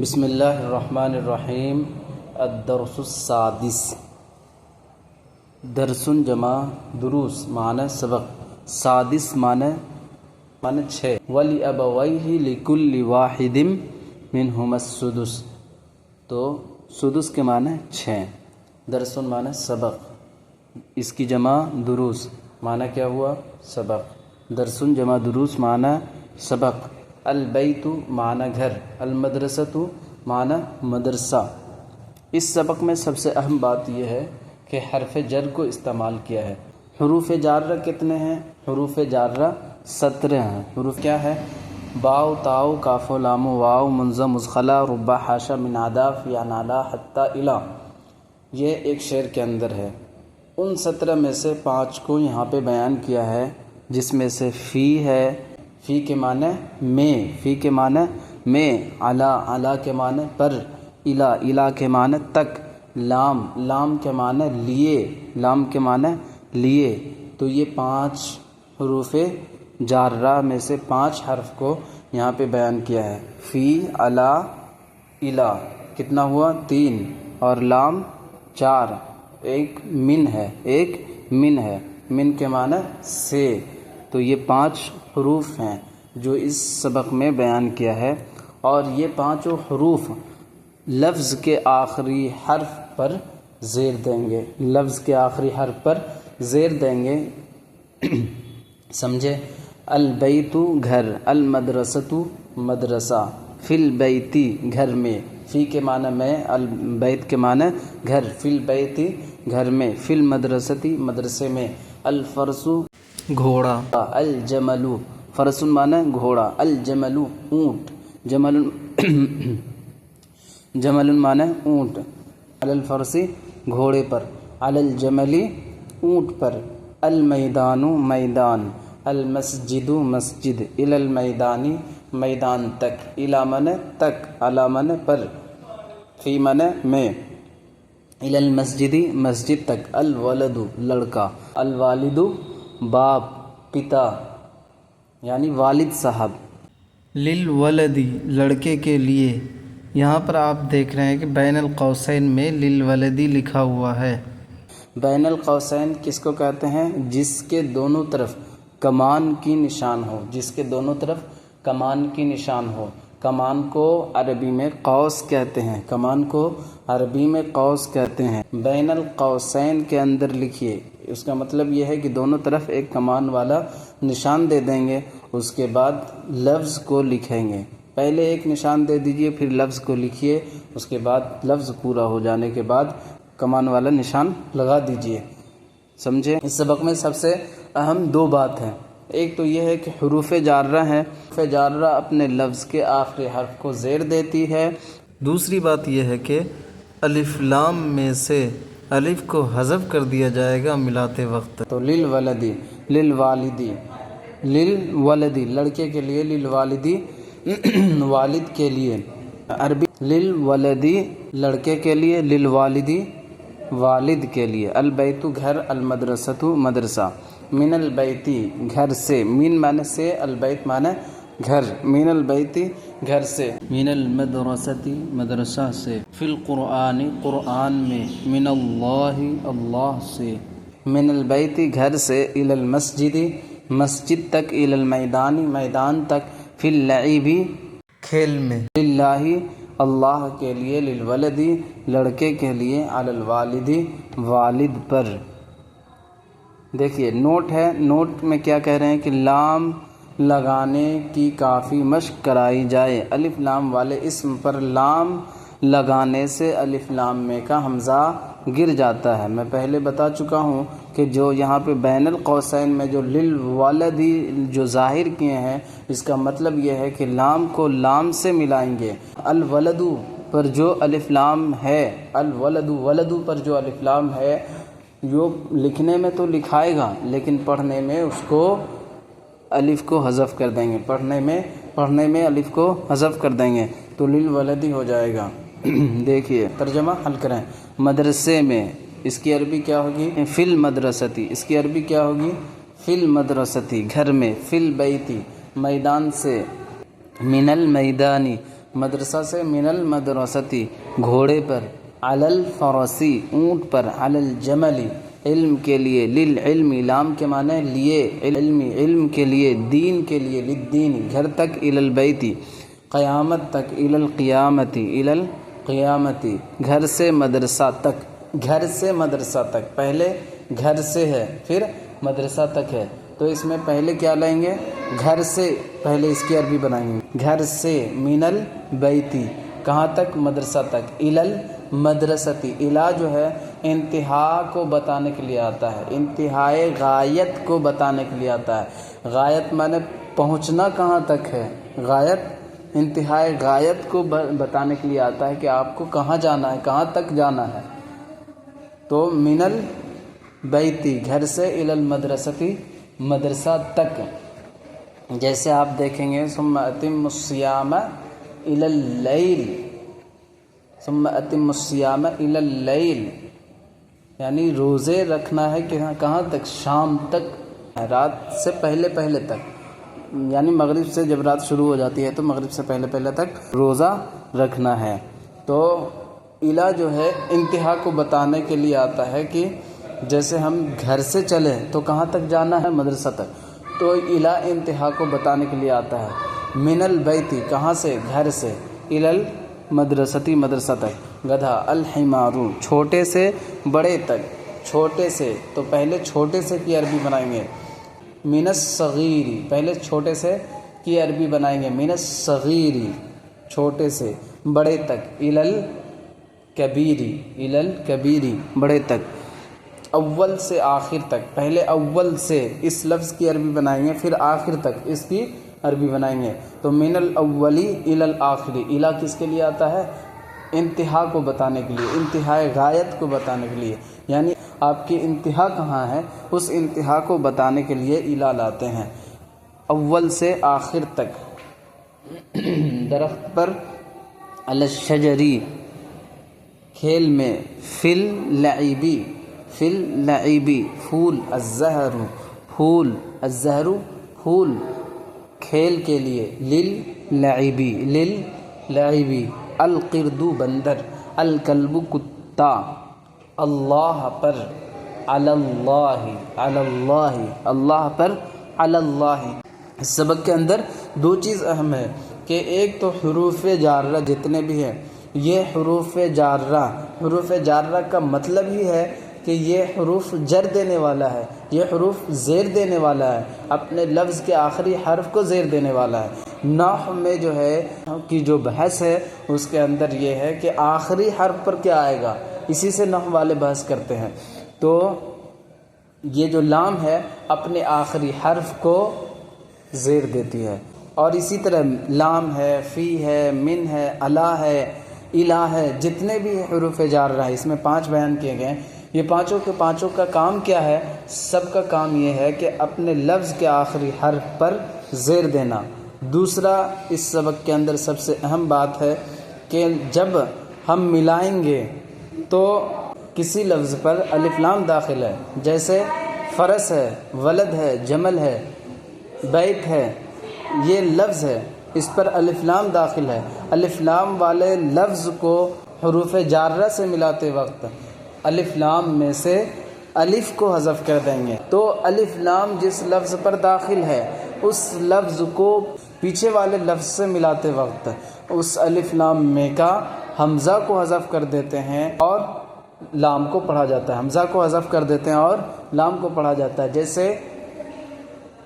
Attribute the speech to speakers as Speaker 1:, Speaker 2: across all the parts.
Speaker 1: بسم اللہ الرحمن الرحیم۔ الدرس السادس، درس جمع دروس معنی سبق، سادس معنی 6۔ وَلِأَبَوَيْهِ لِكُلِّ وَاحِدٍ مِّنْهُمَا السُّدُسُ، تو سدس کے معنی 6۔ درس معنی سبق، اس کی جمع دروس معنی کیا ہوا؟ سبق۔ درس جمع دروس معنی سبق۔ البیت معنی گھر، المدرسۃ معنی مدرسہ۔ اس سبق میں سب سے اہم بات یہ ہے کہ حرف جر کو استعمال کیا ہے۔ حروف جارہ کتنے ہیں؟ حروف جارہ 17 ہیں۔ حروف کیا ہے؟ باؤ، تاؤ، کاف و لام و واو، منزہ، مزخلہ، ربا، حاشا، من عداف، یا نالا، حتی، الی۔ یہ ایک شعر کے اندر ہے۔ ان 17 میں سے 5 کو یہاں پہ بیان کیا ہے، جس میں سے فی ہے، فی کے معنی میں، فی کے معنی میں، علا، علا کے معنی پر، الا، الا کے معنی تک، لام، لام کے معنی لیے، لام کے معنی لیے۔ تو یہ 5 حروف جارہ میں سے 5 حرف کو یہاں پہ بیان کیا ہے۔ فی، علا، الا، کتنا ہوا؟ 3، اور لام 4، ایک من ہے، ایک من ہے، من کے معنی سے۔ تو یہ 5 حروف ہیں جو اس سبق میں بیان کیا ہے، اور یہ 5 حروف لفظ کے آخری حرف پر زیر دیں گے، لفظ کے آخری حرف پر زیر دیں گے۔ سمجھے؟ البیت گھر، المدرسۃ مدرسہ، فی البیتی گھر میں، فی کے معنی میں، البیت کے معنی گھر، فی البیتی گھر میں، فی المدرستی مدرسے میں، الفرس گھوڑا، الجمل، فرس معنی گھوڑا، الجمل اونٹ، جمل جمل معنی اونٹ، علی الفرس گھوڑے پر، علی الجمل اونٹ پر، المیدان میدان، المسجد مسجد، الی المیدان میدان تک، الی معنی تک، علی معنی پر، فی معنی میں، الی المسجد مسجد تک، الولد لڑکا، الوالد باپ، پتا یعنی والد صاحب، للولدی لڑکے کے لیے۔ یہاں پر آپ دیکھ رہے ہیں کہ بین القوسین میں للولدی لکھا ہوا ہے۔ بین القوسین کس کو کہتے ہیں؟ جس کے دونوں طرف کمان کی نشان ہو، جس کے دونوں طرف کمان کی نشان ہو۔ کمان کو عربی میں قوس کہتے ہیں، کمان کو عربی میں قوس کہتے ہیں۔ بین القوسین کے اندر لکھیے، اس کا مطلب یہ ہے کہ دونوں طرف ایک کمان والا نشان دے دیں گے، اس کے بعد لفظ کو لکھیں گے۔ پہلے ایک نشان دے دیجئے، پھر لفظ کو لکھیے، اس کے بعد لفظ پورا ہو جانے کے بعد کمان والا نشان لگا دیجئے۔ سمجھے؟ اس سبق میں سب سے اہم 2 بات ہیں۔ ایک تو یہ ہے کہ حروف جارہ ہیں، حروف جارہ اپنے لفظ کے آخری حرف کو زیر دیتی ہے۔ دوسری بات یہ ہے کہ الف لام میں سے الف کو حذف کر دیا جائے گا ملاتے وقت۔ تو للولدی، للوالدی، للولدی لڑکے کے لیے، للوالدی والد کے لیے، عربی للولدی لڑکے کے لیے، للوالدی والد کے لیے۔ البیت گھر، المدرسۃ مدرسہ، من البیتی گھر سے، من معنی سے، البیت معنی گھر، من البیتی گھر سے، من المدرستی مدرسہ سے، فی القرآن قرآن میں، من اللہ اللہ سے، من البیتی گھر سے، الی المسجد مسجد تک، الی المیدان میدان تک، فی اللعب کھیل میں، للہ اللہ کے لیے، للولدی لڑکے کے لیے، علی الوالد والد پر۔ دیکھیے نوٹ ہے، نوٹ میں کیا کہہ رہے ہیں کہ لام لگانے کی کافی مشق کرائی جائے۔ الف لام والے اسم پر لام لگانے سے الف لام میں کا حمزہ گر جاتا ہے۔ میں پہلے بتا چکا ہوں کہ جو یہاں پہ بین القوسین میں جو للولدی جو ظاہر کیے ہیں، اس کا مطلب یہ ہے کہ لام کو لام سے ملائیں گے۔ الولد پر جو الف لام ہے، الولد ولد پر جو الف لام ہے، جو لکھنے میں تو لکھائے گا، لیکن پڑھنے میں اس کو الف کو حذف کر دیں گے، پڑھنے میں الف کو حذف کر دیں گے، تو للولدی ہو جائے گا۔ دیکھیے ترجمہ حل کریں۔ مدرسے میں، اس کی عربی کیا ہوگی؟ فی المدرستی، اس کی عربی کیا ہوگی؟ فی المدرستی گھر میں، فی البیتی میدان سے، من المیدانی مدرسہ سے من المدرستی گھوڑے پر، علی الفرسی اونٹ پر، علی الجمل علم کے لیے، للعلم لام کے معنی لیے، علم کے لیے، دین کے لیے، للدین گھر تک، الی البیت قیامت تک، الی القیامت الی القیامت گھر سے مدرسہ تک، گھر سے مدرسہ تک، پہلے گھر سے ہے پھر مدرسہ تک ہے، تو اس میں پہلے کیا لیں گے؟ گھر سے، پہلے اس کی عربی بنائیں گے، گھر سے، من البیتی کہاں تک؟ مدرسہ تک، الی المدرستی، الا جو ہے انتہا کو بتانے کے لیے آتا ہے، انتہائے غایت کو بتانے کے لیے آتا ہے، غایت معنی پہنچنا کہاں تک ہے، غایت انتہائے غایت کو بتانے کے لیے آتا ہے کہ آپ کو کہاں جانا ہے، کہاں تک جانا ہے، تو من البیتی گھر سے، الی المدرستی مدرسہ تک، جیسے آپ دیکھیں گے ثم اتم الصیام الی اللیل، ثم اتم الصیام الی اللیل یعنی روزے رکھنا ہے کہ کہاں تک؟ شام تک، رات سے پہلے پہلے تک، یعنی مغرب سے جب رات شروع ہو جاتی ہے تو مغرب سے پہلے پہلے تک روزہ رکھنا ہے، تو الا جو ہے انتہا کو بتانے کے لیے آتا ہے کہ جیسے ہم گھر سے چلے تو کہاں تک جانا ہے؟ مدرسہ تک، تو الا انتہا کو بتانے کے لیے آتا ہے، من البیتی کہاں سے؟ گھر سے، الی المدرستی مدرسہ تک، گدھا، الحمارو چھوٹے سے بڑے تک، چھوٹے سے تو پہلے چھوٹے سے کی عربی بنائیں گے، من الصغیری پہلے چھوٹے سے کی عربی بنائیں گے، من الصغیری چھوٹے سے بڑے تک، الی الکبیری، الی الکبیری بڑے تک، اول سے آخر تک، پہلے اول سے اس لفظ کی عربی بنائیں گے، پھر آخر تک اس کی عربی بنائیں گے، تو من الاولی الی الآخری، الی کس کے لیے آتا ہے؟ انتہا کو بتانے کے لیے، انتہائے غایت کو بتانے کے لیے، یعنی آپ کی انتہا کہاں ہے اس انتہا کو بتانے کے لیے الی لاتے ہیں، اول سے آخر تک، درخت پر، علی الشجری کھیل میں، فی اللعبی فی اللعبی پھول، الزہر پھول، الزہر پھول کھیل کے لیے، للعبی للعبی، القرد بندر، الکلب کتا، اللہ پر، علی اللہ علی اللہ اللہ پر، علی اللہ۔ اس سبق کے اندر دو چیز اہم ہے کہ ایک تو حروف جارہ جتنے بھی ہیں یہ حروف جارہ کا مطلب ہی ہے کہ یہ حروف جر دینے والا ہے، یہ حروف زیر دینے والا ہے، اپنے لفظ کے آخری حرف کو زیر دینے والا ہے۔ نحو میں جو ہے کی جو بحث ہے اس کے اندر یہ ہے کہ آخری حرف پر کیا آئے گا، اسی سے نحو والے بحث کرتے ہیں، تو یہ جو لام ہے اپنے آخری حرف کو زیر دیتی ہے، اور اسی طرح لام ہے، فی ہے، من ہے، الا ہے، الہ ہے، جتنے بھی حروف جارہ ہیں اس میں 5 بیان کیے گئے ہیں، یہ پانچوں کے پانچوں کا کام کیا ہے؟ سب کا کام یہ ہے کہ اپنے لفظ کے آخری حرف پر زیر دینا۔ دوسرا اس سبق کے اندر سب سے اہم بات ہے کہ جب ہم ملائیں گے تو کسی لفظ پر الف لام داخل ہے، جیسے فرس ہے، ولد ہے، جمل ہے، بیت ہے، یہ لفظ ہے، اس پر الف لام داخل ہے، الف لام والے لفظ کو حروف جارہ سے ملاتے وقت الف لام میں سے الف کو حذف کر دیں گے، تو الف لام جس لفظ پر داخل ہے اس لفظ کو پیچھے والے لفظ سے ملاتے وقت اس الف لام میں کا حمزہ کو حذف کر دیتے ہیں اور لام کو پڑھا جاتا ہے، حمزہ کو حذف کر دیتے ہیں اور لام کو پڑھا جاتا ہے۔ جیسے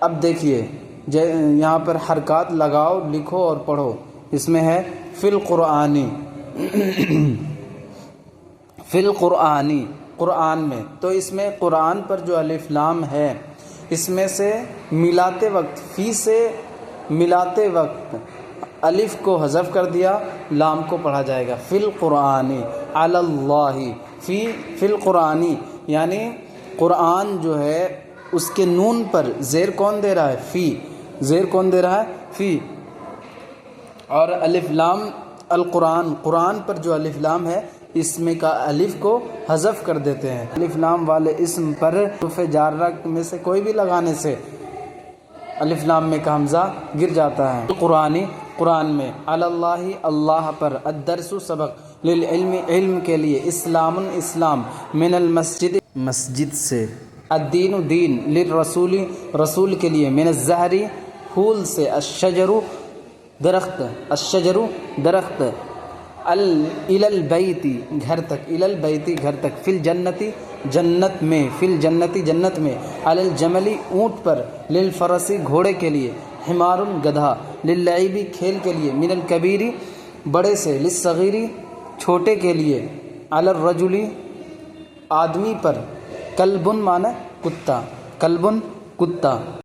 Speaker 1: اب دیکھیے یہاں پر حرکات لگاؤ، لکھو اور پڑھو، اس میں ہے فی القرآنی فی القرآنی قرآن میں، تو اس میں قرآن پر جو الف لام ہے اس میں سے ملاتے وقت، فی سے ملاتے وقت الف کو حذف کر دیا، لام کو پڑھا جائے گا، فی القرآنی، علی اللہ، فی القرآنی یعنی قرآن جو ہے اس کے نون پر زیر کون دے رہا ہے؟ فی، زیر کون دے رہا ہے؟ فی، اور الف لام القرآن، قرآن پر جو الف لام ہے اس میں کا الف کو حذف کر دیتے ہیں، الف لام والے اسم پر حروف جارہ میں سے کوئی بھی لگانے سے الف لام میں کا حمزہ گر جاتا ہے۔ قرآنی قرآن میں اللہ اللہ پر الدرس سبق للعلم علم کے لیے اسلام اسلام من المسجد مسجد سے الدین دین للرسول رسول کے لیے من الزہر پھول سے الشجر درخت الشجر درخت الی البیت گھر تک الی البیت گھر تک فی الجنتی جنت میں فی الجنتی جنت میں علی الجمل اونٹ پر للفرس گھوڑے کے لیے حمار گدھا للعب کھیل کے لیے من الکبیر بڑے سے للصغیر چھوٹے کے لیے علی الرجل آدمی پر کلب معنی کتا کلب کتا